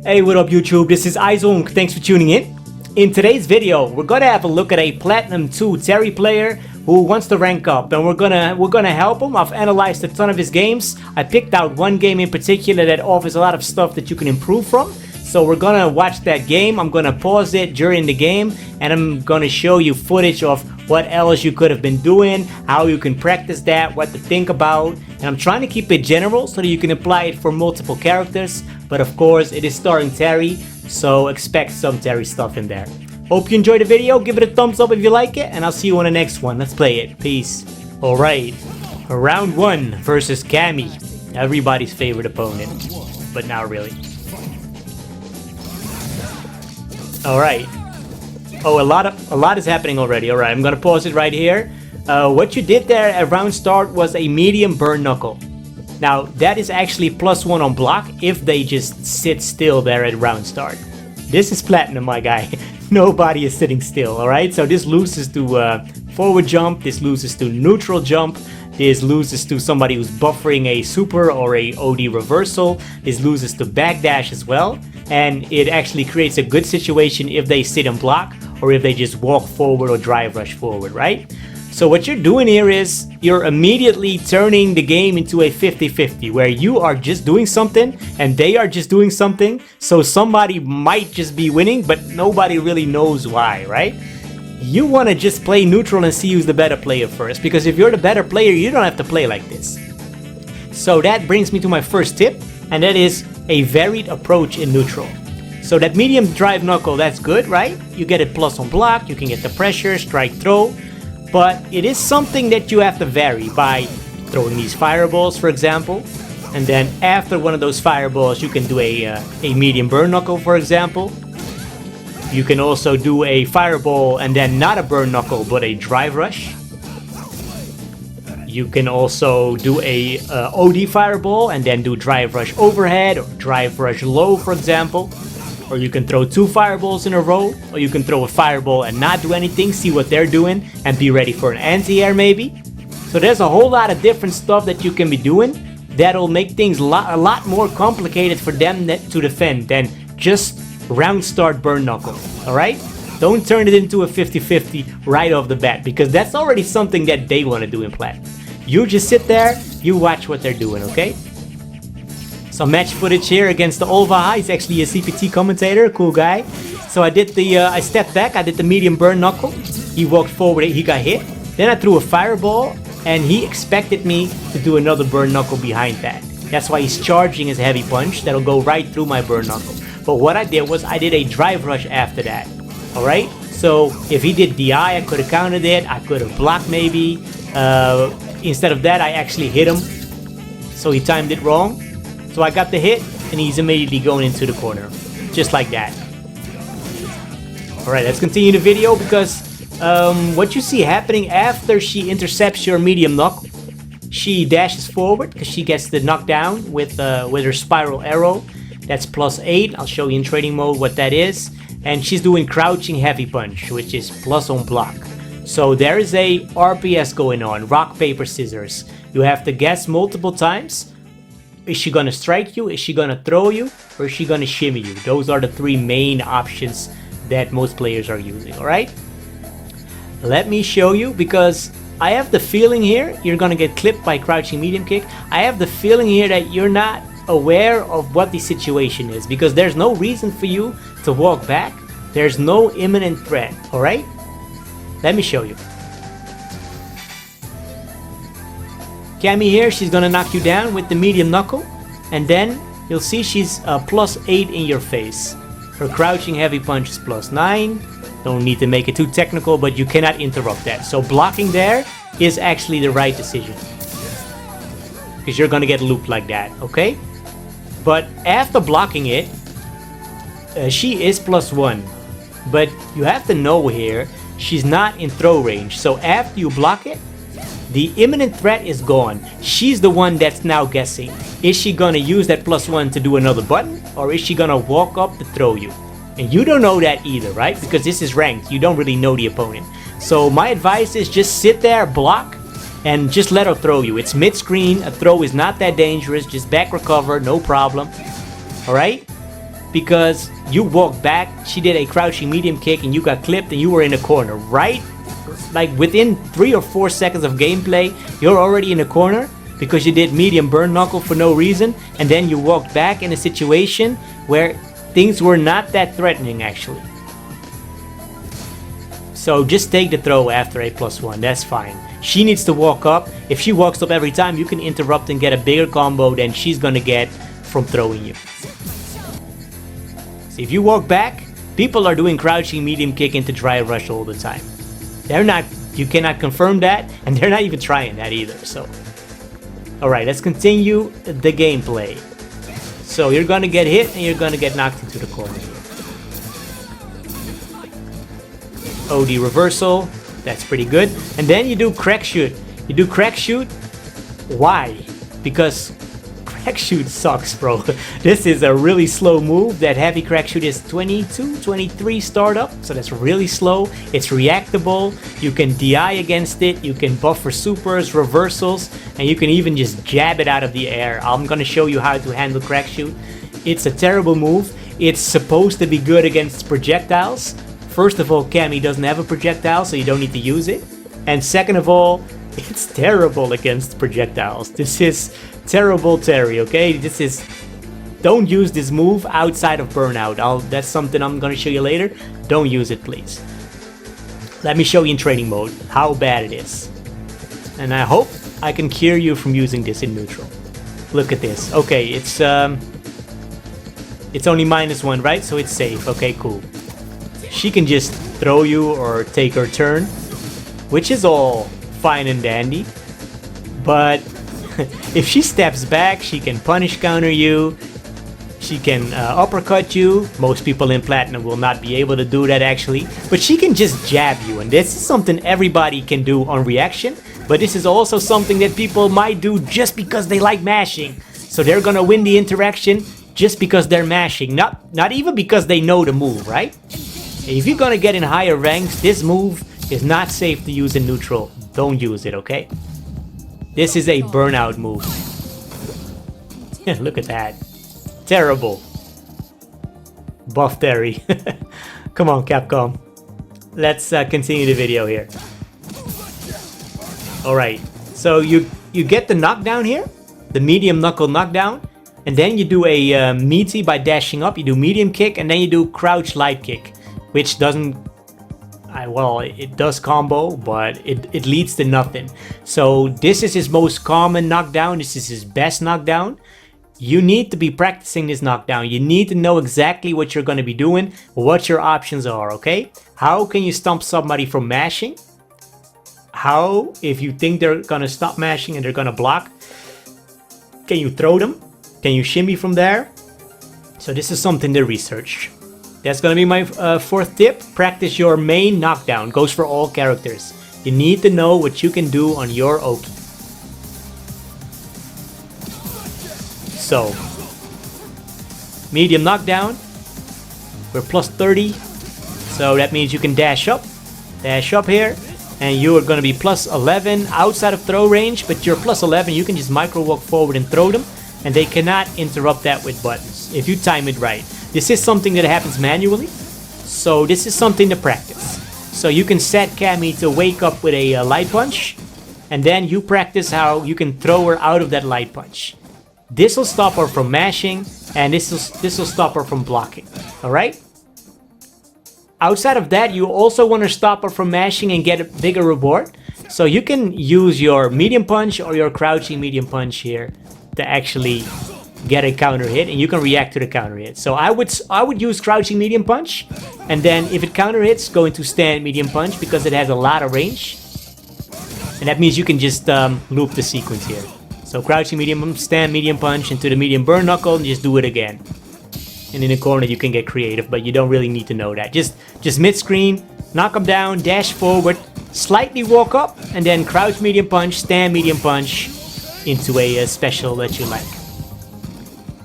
Hey, what up YouTube? This is Izong. Thanks for tuning in. In today's video, we're gonna have a look at a Platinum 2 Terry player who wants to rank up, and we're gonna help him. I've analyzed a ton of his games. I picked out one game in particular that offers a lot of stuff that you can improve from. So we're gonna watch that game. I'm gonna pause it during the game, and I'm gonna show you footage of what else you could have been doing, how you can practice that, what to think about. And I'm trying to keep it general so that you can apply it for multiple characters. But of course, it is starring Terry, so expect some Terry stuff in there. Hope you enjoyed the video. Give it a thumbs up if you like it, and I'll see you on the next one. Let's play it. Peace. Alright, round 1 versus Cammy. Everybody's favorite opponent, but not really. Alright. Oh, a lot is happening already. Alright, I'm gonna pause it right here. What you did there at round start was a medium burn knuckle. Now, that is actually +1 on block if they just sit still there at round start. This is Platinum, my guy. Nobody is sitting still, alright? So this loses to forward jump, this loses to neutral jump, this loses to somebody who's buffering a super or a OD reversal, this loses to backdash as well, and it actually creates a good situation if they sit and block or if they just walk forward or drive rush forward, right? So what you're doing here is you're immediately turning the game into a 50-50 where you are just doing something and they are just doing something. So somebody might just be winning, but nobody really knows why, right? You want to just play neutral and see who's the better player first, because if you're the better player, you don't have to play like this. So that brings me to my first tip, and that is a varied approach in neutral. So that medium drive knuckle, that's good, right? You get it plus on block, you can get the pressure, strike, throw. But it is something that you have to vary by throwing these fireballs, for example. And then after one of those fireballs, you can do a medium burn knuckle, for example. You can also do a fireball and then not a burn knuckle, but a drive rush. You can also do a OD fireball and then do drive rush overhead or drive rush low, for example. Or you can throw 2 fireballs in a row, or you can throw a fireball and not do anything, see what they're doing, and be ready for an anti-air maybe. So there's a whole lot of different stuff that you can be doing that'll make things a lot more complicated for them to defend than just round start burn knuckle, alright? Don't turn it into a 50-50 right off the bat, because that's already something that they want to do in Plat. You just sit there, you watch what they're doing, okay? Some match footage here against the Olva. He's actually a CPT commentator, cool guy. So I stepped back, I did the medium burn knuckle. He walked forward, he got hit. Then I threw a fireball, and he expected me to do another burn knuckle behind that. That's why he's charging his heavy punch that'll go right through my burn knuckle. But what I did was I did a drive rush after that. Alright? So if he did DI, I could have countered it, I could have blocked maybe. Instead of that, I actually hit him. So he timed it wrong. So I got the hit, and he's immediately going into the corner. Just like that. Alright, let's continue the video, because what you see happening after she intercepts your medium knuckle, she dashes forward, because she gets the knockdown with her spiral arrow. That's +8. I'll show you in training mode what that is. And she's doing crouching heavy punch, which is plus on block. So there is a RPS going on, rock, paper, scissors. You have to guess multiple times. Is she gonna strike you? Is she gonna throw you? Or is she gonna shimmy you? Those are the 3 main options that most players are using, alright? Let me show you, because I have the feeling here you're gonna get clipped by crouching medium kick. I have the feeling here that you're not aware of what the situation is, because there's no reason for you to walk back. There's no imminent threat, alright? Let me show you. Cammy here, she's gonna knock you down with the medium knuckle, and then you'll see she's +8 in your face. Her crouching heavy punch is +9. Don't need to make it too technical, but you cannot interrupt that. So blocking there is actually the right decision, because you're gonna get looped like that, okay? But after blocking it, she is +1. But you have to know here, she's not in throw range. So after you block it, the imminent threat is gone. She's the one that's now guessing. Is she gonna use that +1 to do another button? Or is she gonna walk up to throw you? And you don't know that either, right? Because this is ranked. You don't really know the opponent. So my advice is just sit there, block, and just let her throw you. It's mid-screen. A throw is not that dangerous. Just back recover, no problem. Alright? because you walked back, she did a crouching medium kick, and you got clipped and you were in a corner, right? Like within 3 or 4 seconds of gameplay, you're already in a corner because you did medium burn knuckle for no reason, and then you walked back in a situation where things were not that threatening actually. So just take the throw after a +1, that's fine. She needs to walk up. If she walks up every time, you can interrupt and get a bigger combo than she's gonna get from throwing you. So if you walk back, people are doing crouching medium kick into Drive Rush all the time. They're not, you cannot confirm that, and they're not even trying that either, so. Alright, let's continue the gameplay. So you're gonna get hit and you're gonna get knocked into the corner here. OD reversal, that's pretty good. And then you do Crackshoot. You do Crackshoot, why? Because Crackshoot sucks, bro. This is a really slow move. That heavy Crackshoot is 22, 23 startup, so that's really slow. It's reactable. You can DI against it. You can buff for supers, reversals, and you can even just jab it out of the air. I'm gonna show you how to handle Crackshoot. It's a terrible move. It's supposed to be good against projectiles. First of all, Cammy doesn't have a projectile, so you don't need to use it. And second of all, it's terrible against projectiles. This is terrible Terry, okay? This is... Don't use this move outside of burnout. That's something I'm gonna show you later. Don't use it, please. Let me show you in training mode how bad it is. And I hope I can cure you from using this in neutral. Look at this. Okay, it's only -1, right? So it's safe. Okay, cool. She can just throw you or take her turn, which is all fine and dandy. But if she steps back, she can punish counter you. She can uppercut you. Most people in Platinum will not be able to do that actually. But she can just jab you, and this is something everybody can do on reaction. But this is also something that people might do just because they like mashing. So they're gonna win the interaction just because they're mashing, not even because they know the move, right? If you're gonna get in higher ranks, this move is not safe to use in neutral. Don't use it, okay? This is a burnout move. Look at that. Terrible. Buff Terry. Come on, Capcom. Let's continue the video here. Alright, so you get the knockdown here, the medium knuckle knockdown, and then you do a meaty by dashing up, you do medium kick, and then you do crouch light kick, which doesn't, well, it does combo, but it leads to nothing. So this is his most common knockdown, this is his best knockdown. You need to be practicing this knockdown. You need to know exactly what you're going to be doing, what your options are, okay? How can you stomp somebody from mashing? How, if you think they're going to stop mashing and they're going to block, can you throw them? Can you shimmy from there? So this is something to research. That's going to be my fourth tip. Practice your main knockdown. Goes for all characters. You need to know what you can do on your Oki. So, medium knockdown. We're plus 30. So that means you can dash up here. And you are going to be plus 11 outside of throw range. But you're plus 11, you can just micro walk forward and throw them. And they cannot interrupt that with buttons, if you time it right. This is something that happens manually. So this is something to practice. So you can set Cammy to wake up with a light punch. And then you practice how you can throw her out of that light punch. This will stop her from mashing, and this will stop her from blocking. Alright? Outside of that, you also want to stop her from mashing and get a bigger reward. So you can use your medium punch or your crouching medium punch here to actually get a counter hit, and you can react to the counter hit. So I would use crouching medium punch, and then if it counter hits, go into stand medium punch because it has a lot of range. And that means you can just loop the sequence here. So crouching medium, stand medium punch into the medium burn knuckle, and just do it again. And in the corner you can get creative, but you don't really need to know that. Just mid-screen, knock them down, dash forward, slightly walk up, and then crouch medium punch, stand medium punch into a special that you like.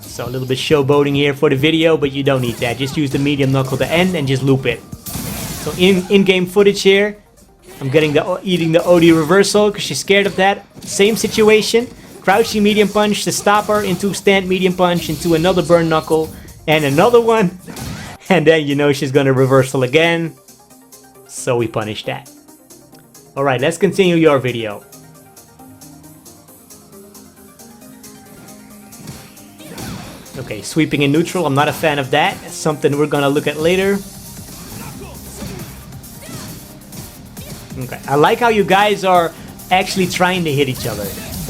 So a little bit showboating here for the video, but you don't need that. Just use the medium knuckle to end and just loop it. So in-game footage here, I'm getting eating the OD reversal because she's scared of that. Same situation. Crouching medium punch to stop her into stand medium punch into another burn knuckle. and another one. And then you know she's gonna reversal again. So we punish that. Alright, let's continue your video. Okay, sweeping in neutral, I'm not a fan of that. It's something we're gonna look at later. Okay, I like how you guys are actually trying to hit each other.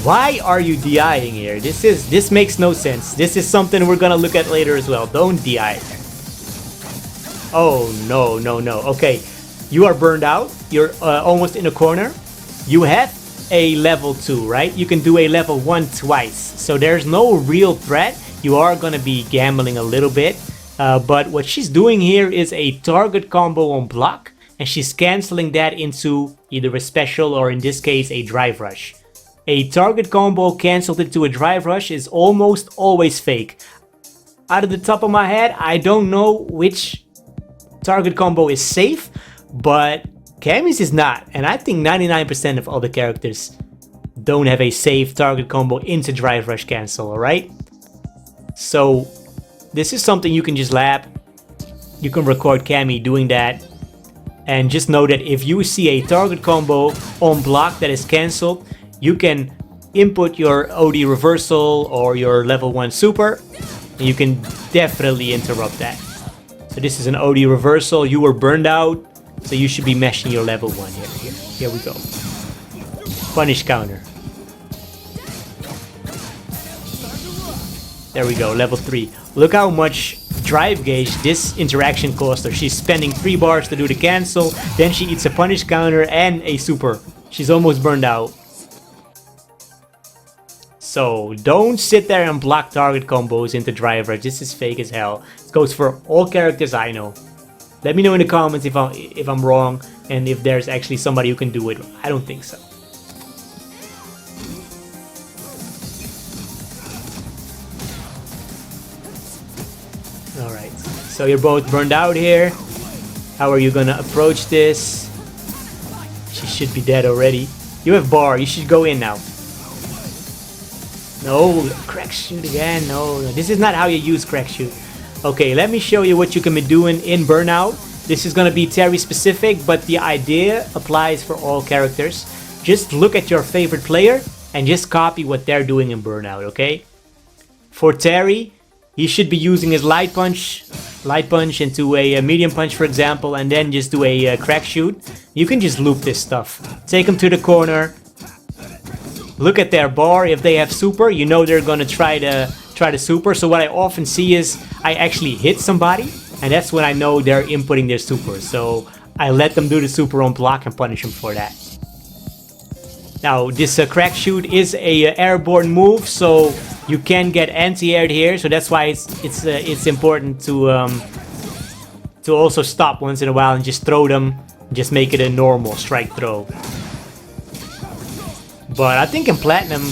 Why are you DIing here? This makes no sense. This is something we're gonna look at later as well. Don't DI. Oh, no, no, no. Okay, you are burned out. You're almost in a corner. You have a level 2, right? You can do a level 1 twice. So there's no real threat. You are going to be gambling a little bit. But what she's doing here is a target combo on block. And she's canceling that into either a special or in this case a drive rush. A target combo canceled into a drive rush is almost always fake. Out of the top of my head, I don't know which target combo is safe. But Cammy's is not. And I think 99% of all the characters don't have a safe target combo into drive rush cancel, alright? So this is something you can just lab. You can record Cammy doing that. And just know that if you see a target combo on block that is cancelled, you can input your OD reversal or your level 1 super. And you can definitely interrupt that. So this is an OD reversal. You were burned out. So you should be meshing your level 1 here. Here we go. Punish counter. There we go, level 3. Look how much drive gauge this interaction cost her. She's spending 3 bars to do the cancel, then she eats a punish counter and a super. She's almost burned out. So don't sit there and block target combos into drive rush. This is fake as hell. It goes for all characters I know. Let me know in the comments if I'm wrong and if there's actually somebody who can do it. I don't think so. Alright, so you're both burned out here. How are you gonna approach this? She should be dead already. You have bar, you should go in now. No, Crackshoot again. No, this is not how you use Crackshoot. Okay, let me show you what you can be doing in Burnout. This is gonna be Terry specific, but the idea applies for all characters. Just look at your favorite player and just copy what they're doing in Burnout, okay? For Terry, he should be using his light punch into a medium punch, for example, and then just do a Crackshoot. You can just loop this stuff. Take them to the corner. Look at their bar. If they have super, you know they're gonna try the super. So what I often see is I actually hit somebody, and that's when I know they're inputting their super. So I let them do the super on block and punish them for that. Now this Crackshoot is a airborne move, so you can get anti-aired here. So that's why it's important to also stop once in a while and just throw them, just make it a normal strike throw. But I think in Platinum,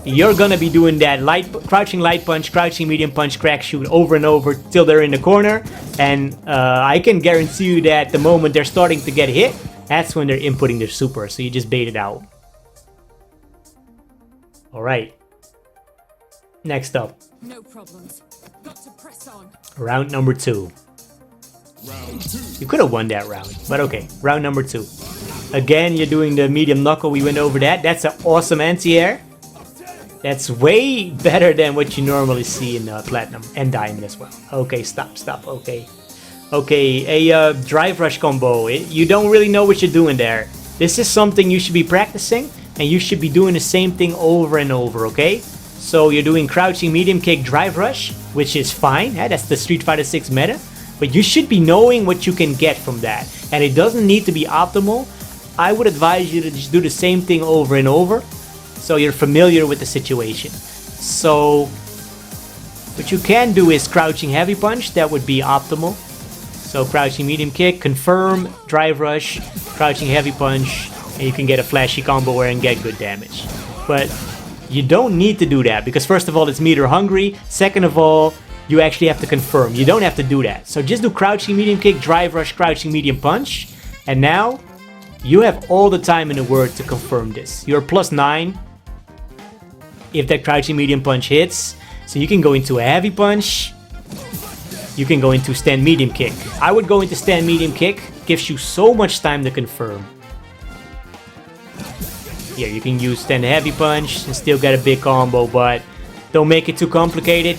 you're gonna be doing that crouching light punch, crouching medium punch, Crackshoot over and over till they're in the corner. And I can guarantee you that the moment they're starting to get hit, that's when they're inputting their super. So you just bait it out. Alright. Next up. No problems. Got to press on. Round number 2. You could have won that round, but okay. Round number 2. Again, you're doing the medium knuckle. We went over that. That's an awesome anti-air. That's way better than what you normally see in Platinum and Diamond as well. Okay, stop. Okay. Okay, a drive rush combo. You don't really know what you're doing there. This is something you should be practicing, and you should be doing the same thing over and over, okay? So you're doing crouching medium kick drive rush, which is fine. Yeah, that's the Street Fighter 6 meta. But you should be knowing what you can get from that. And it doesn't need to be optimal. I would advise you to just do the same thing over and over, so you're familiar with the situation. So what you can do is crouching heavy punch. That would be optimal. So crouching medium kick, confirm, drive rush, crouching heavy punch, and you can get a flashy combo and get good damage. But you don't need to do that, because first of all, it's meter hungry. Second of all, you actually have to confirm. You don't have to do that. So just do crouching medium kick, drive rush, crouching medium punch. And now you have all the time in the world to confirm this. You're +9 if that crouching medium punch hits. So you can go into a heavy punch, you can go into stand medium kick. I would go into stand medium kick, gives you so much time to confirm. Here, you can use stand heavy punch and still get a big combo, but don't make it too complicated.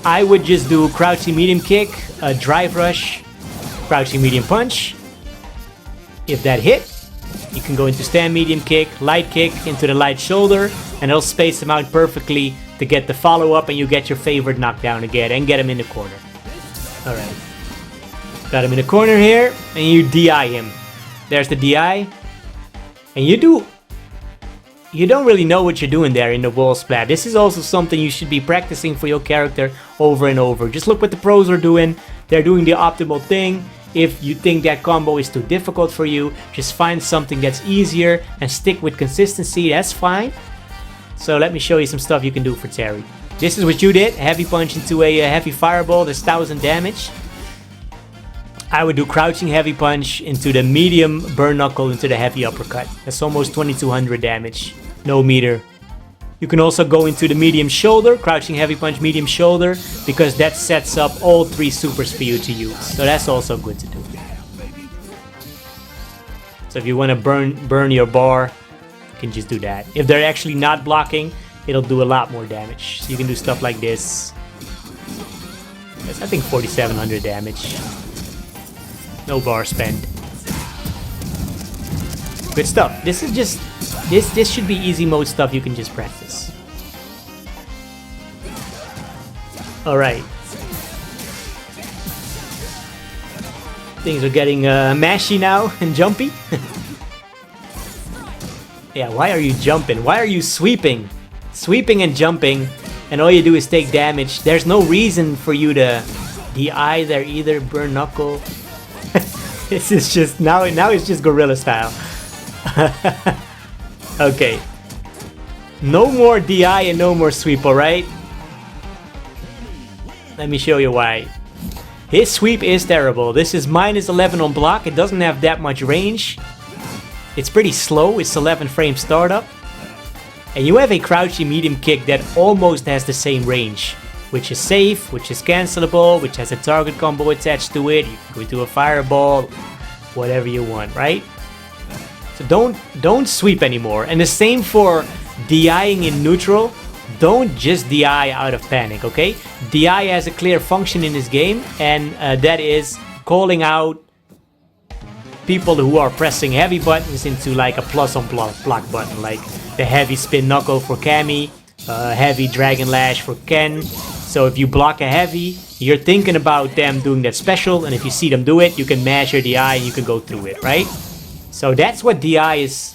I would just do crouching medium kick, a drive rush, crouching medium punch. If that hit, you can go into stand medium kick, light kick into the light shoulder, and it'll space them out perfectly to get the follow-up, and you get your favorite knockdown again and get him in the corner. Alright. Got him in the corner here, and you DI him. There's the DI. And you don't really know what you're doing there in the wall splat. This is also something you should be practicing for your character over and over. Just look what the pros are doing. They're doing the optimal thing. If you think that combo is too difficult for you, just find something that's easier and stick with consistency. That's fine. So let me show you some stuff you can do for Terry. This is what you did. Heavy punch into a heavy fireball. That's 1000 damage. I would do crouching heavy punch into the medium burn knuckle into the heavy uppercut. That's almost 2200 damage. No meter. You can also go into the medium shoulder, crouching heavy punch medium shoulder, because that sets up all 3 supers for you to use. So that's also good to do. So if you want to burn your bar, you can just do that. If they're actually not blocking, it'll do a lot more damage. So you can do stuff like this. That's, I think, 4700 damage. No bar spent. Good stuff. This is just... This should be easy mode stuff you can just practice. Alright. Things are getting mashy now and jumpy. Yeah, why are you jumping? Why are you sweeping? Sweeping and jumping, and all you do is take damage. There's no reason for you to DI there either, burn knuckle. This is just, now it's just gorilla style. Okay. No more DI and no more sweep, alright? Let me show you why. His sweep is terrible. This is -11 on block. It doesn't have that much range. It's pretty slow. It's 11 frame startup. And you have a crouching medium kick that almost has the same range, which is safe, which is cancelable, which has a target combo attached to it. You can go into a fireball, whatever you want, right? So don't sweep anymore. And the same for DIing in neutral. Don't just DI out of panic, okay? DI has a clear function in this game, and that is calling out people who are pressing heavy buttons into like a plus on block button, like the heavy spin knuckle for Cammy, heavy dragon lash for Ken. So if you block a heavy, you're thinking about them doing that special, and if you see them do it, you can mash your DI and you can go through it, right? So that's what DI is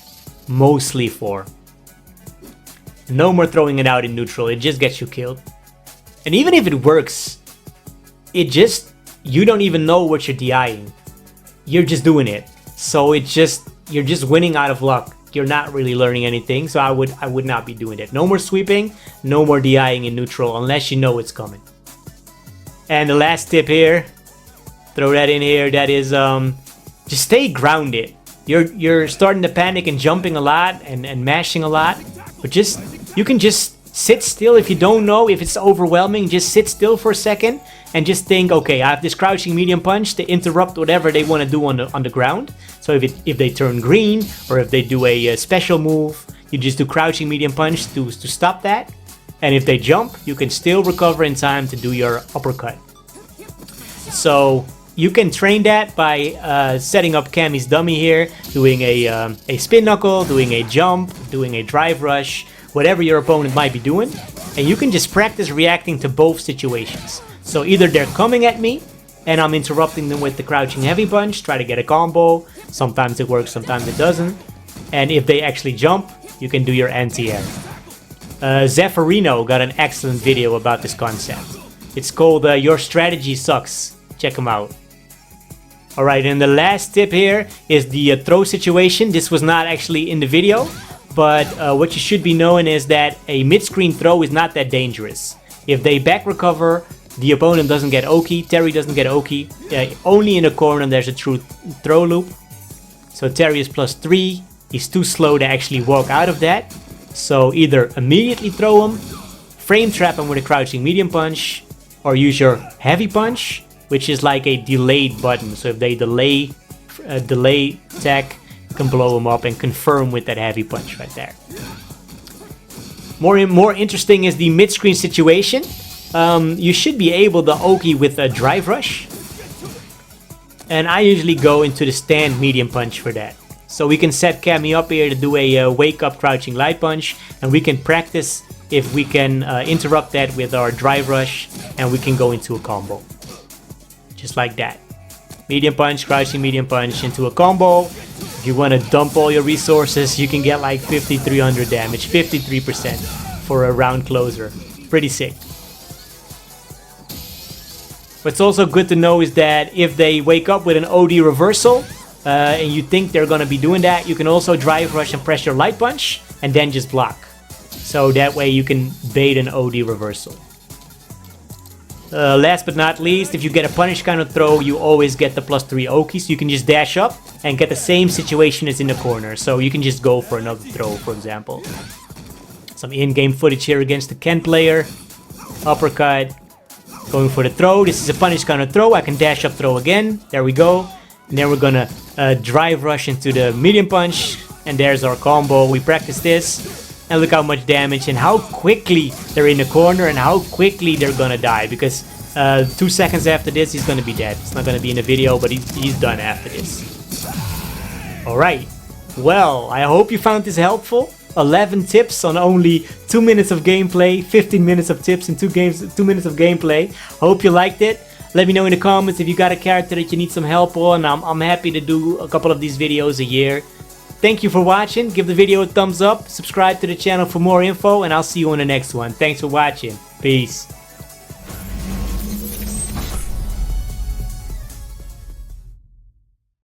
mostly for. No more throwing it out in neutral, it just gets you killed. And even if it works, you don't even know what you're DIing. You're just doing it. So you're just winning out of luck. You're not really learning anything, so I would not be doing it. No more sweeping, no more DIing in neutral unless you know it's coming. And the last tip here, throw that in here, that is just stay grounded. You're starting to panic and jumping a lot and mashing a lot, but you can just sit still. If you don't know, if it's overwhelming, just sit still for a second and just think, okay, I have this crouching medium punch to interrupt whatever they want to do on the ground. So if they turn green or if they do a special move, you just do crouching medium punch to stop that. And if they jump, you can still recover in time to do your uppercut. So you can train that by setting up Cammy's dummy here, doing a spin knuckle, doing a jump, doing a drive rush, whatever your opponent might be doing. And you can just practice reacting to both situations. So either they're coming at me and I'm interrupting them with the crouching heavy punch, try to get a combo. Sometimes it works, sometimes it doesn't. And if they actually jump, you can do your anti-air. Zephyrino got an excellent video about this concept. It's called Your Strategy Sucks. Check him out. Alright, and the last tip here is the throw situation. This was not actually in the video, but what you should be knowing is that a mid-screen throw is not that dangerous. If they back recover, the opponent doesn't get Oki, Terry doesn't get Oki. Only in the corner there's a true throw loop. So Terry is +3. He's too slow to actually walk out of that. So either immediately throw him, frame trap him with a crouching medium punch, or use your heavy punch which is like a delayed button. So if they delay tech, you can blow them up and confirm with that heavy punch right there. More interesting is the mid-screen situation. You should be able to Oki with a Drive Rush. And I usually go into the stand medium punch for that. So we can set Cammy up here to do a wake up crouching light punch. And we can practice if we can interrupt that with our Drive Rush. And we can go into a combo. Just like that. Medium punch, crouching medium punch into a combo. If you want to dump all your resources, you can get like 5300 damage, 53% for a round closer. Pretty sick. What's also good to know is that if they wake up with an OD reversal, and you think they're going to be doing that, you can also Drive Rush and press your light punch, and then just block. So that way you can bait an OD reversal. Last but not least, if you get a punish counter throw, you always get the +3 Oki, so you can just dash up and get the same situation as in the corner. So you can just go for another throw, for example. Some in-game footage here against the Ken player. Uppercut. Going for the throw. This is a punish counter throw. I can dash up throw again. There we go. And then we're gonna Drive Rush into the medium punch. And there's our combo. We practice this. And look how much damage and how quickly they're in the corner and how quickly they're gonna die. Because 2 seconds after this, he's gonna be dead. It's not gonna be in the video, but he's done after this. Alright. Well, I hope you found this helpful. 11 tips on only 2 minutes of gameplay. 15 minutes of tips in 2 minutes of gameplay. Hope you liked it. Let me know in the comments if you got a character that you need some help on. I'm happy to do a couple of these videos a year. Thank you for watching. Give the video a thumbs up. Subscribe to the channel for more info. And I'll see you on the next one. Thanks for watching. Peace.